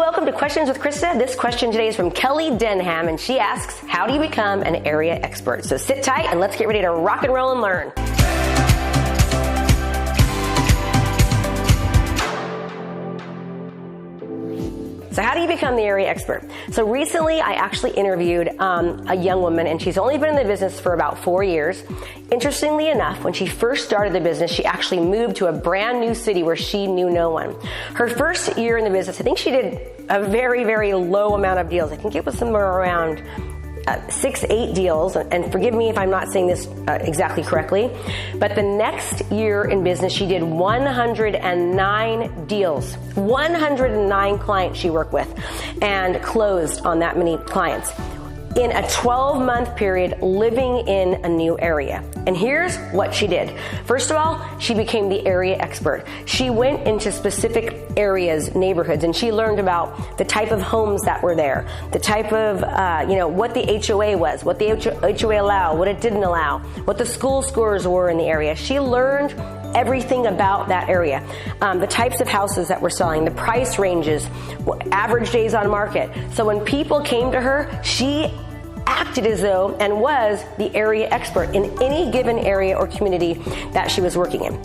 welcome to Questions with Krista. This question today is from Kelly Denham, and she asks, how do you become an area expert? So sit tight and let's get ready to rock and roll and learn. So how do you become the area expert? So recently I actually interviewed a young woman, and she's only been in the business for about 4 years. Interestingly enough, when she first started the business, she actually moved to a brand new city where she knew no one. Her first year in the business, I think she did a very, very low amount of deals. I think it was somewhere around 6-8 deals, and forgive me if I'm not saying this exactly correctly, but the next year in business, she did 109 deals, 109 clients she worked with, and closed on that many clients in a 12-month period living in a new area. And here's what she did. First of all, she became the area expert. She went into specific areas, neighborhoods, and she learned about the type of homes that were there, the type of, what the HOA was, what the HOA allowed, what it didn't allow, what the school scores were in the area. She learned everything about that area, the types of houses that were selling, the price ranges, average days on market. So when people came to her, she acted as though and was the area expert in any given area or community that she was working in.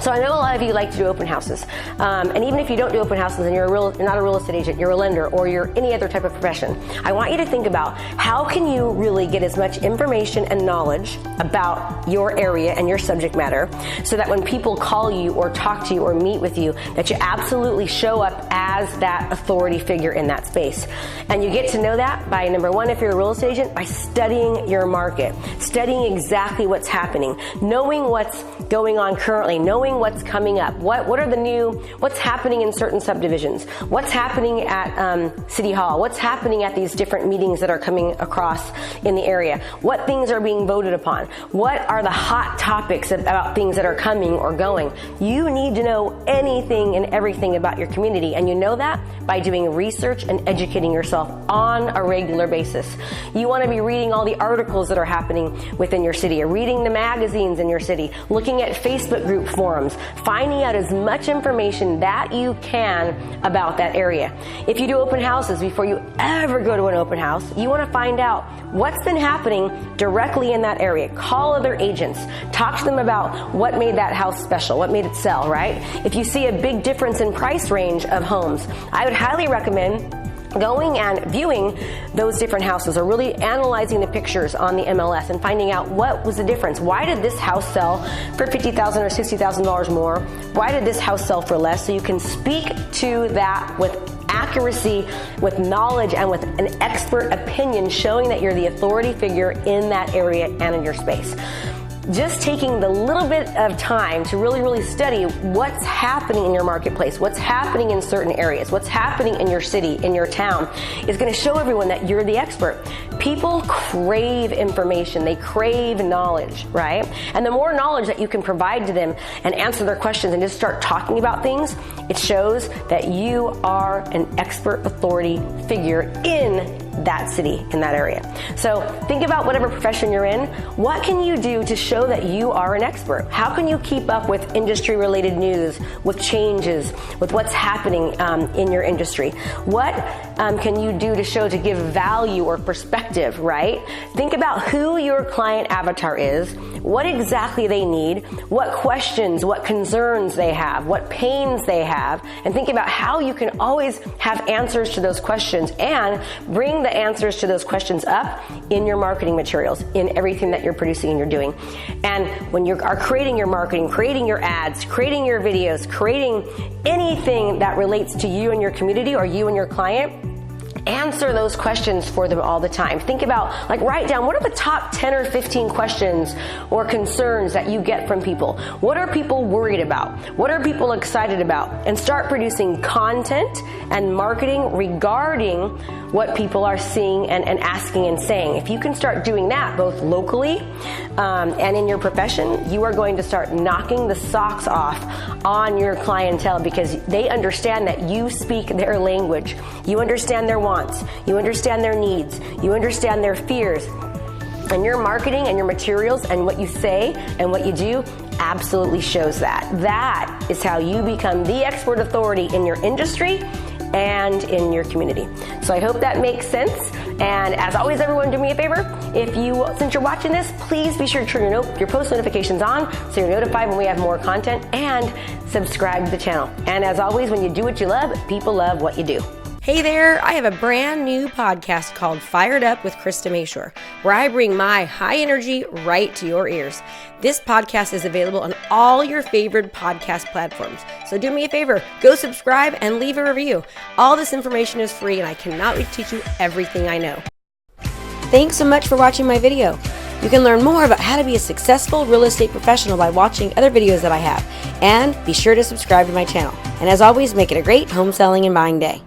So I know a lot of you like to do open houses, and even if you don't do open houses and you're not a real estate agent, you're a lender, or you're any other type of profession, I want you to think about how can you really get as much information and knowledge about your area and your subject matter so that when people call you or talk to you or meet with you, that you absolutely show up as that authority figure in that space. And you get to know that by, number one, if you're a real estate agent, by studying your market, studying exactly what's happening, knowing what's going on currently, knowing what's coming up, what's happening in certain subdivisions, what's happening at City Hall, what's happening at these different meetings that are coming across in the area, what things are being voted upon, what are the hot topics about things that are coming or going. You need to know anything and everything about your community, and you know that by doing research and educating yourself on a regular basis. You want to be reading all the articles that are happening within your city, or reading the magazines in your city, looking at Facebook group forums, finding out as much information that you can about that area. If you do open houses, before you ever go to an open house, you want to find out what's been happening directly in that area. Call other agents. Talk to them about what made that house special, what made it sell, right? If you see a big difference in price range of homes, I would highly recommend going and viewing those different houses, or really analyzing the pictures on the MLS and finding out what was the difference. Why did this house sell for $50,000 or $60,000 more? Why did this house sell for less? So you can speak to that with accuracy, with knowledge, and with an expert opinion, showing that you're the authority figure in that area and in your space. Just taking the little bit of time to really study what's happening in your marketplace, what's happening in certain areas, what's happening in your city, in your town, is going to show everyone that you're the expert. People crave information. They crave knowledge, right? And the more knowledge that you can provide to them and answer their questions and just start talking about things, it shows that you are an expert authority figure in that city, in that area. So think about whatever profession you're in. What can you do to show that you are an expert? How can you keep up with industry-related news, with changes, with what's happening in your industry? What can you do to give value or perspective, right? Think about who your client avatar is, what exactly they need, what questions, what concerns they have, what pains they have, and think about how you can always have answers to those questions and bring the answers to those questions up in your marketing materials, in everything that you're producing and you're doing. And when you are creating your marketing, creating your ads, creating your videos, creating anything that relates to you and your community or you and your client, answer those questions for them all the time. Think about, write down, what are the top 10 or 15 questions or concerns that you get from people? What are people worried about? What are people excited about? And start producing content and marketing regarding what people are seeing and asking and saying. If you can start doing that both locally and in your profession, you are going to start knocking the socks off on your clientele, because they understand that you speak their language. You understand their wants. You understand their needs. You understand their fears. And your marketing and your materials and what you say and what you do absolutely shows that. That is how you become the expert authority in your industry and in your community. So I hope that makes sense. And as always, everyone, do me a favor. Since you're watching this, please be sure to turn your post notifications on so you're notified when we have more content, and subscribe to the channel. And as always, when you do what you love, people love what you do. Hey there, I have a brand new podcast called Fired Up with Krista Mashore, where I bring my high energy right to your ears. This podcast is available on all your favorite podcast platforms. So do me a favor, go subscribe and leave a review. All this information is free, and I cannot wait to teach you everything I know. Thanks so much for watching my video. You can learn more about how to be a successful real estate professional by watching other videos that I have. And be sure to subscribe to my channel. And as always, make it a great home selling and buying day.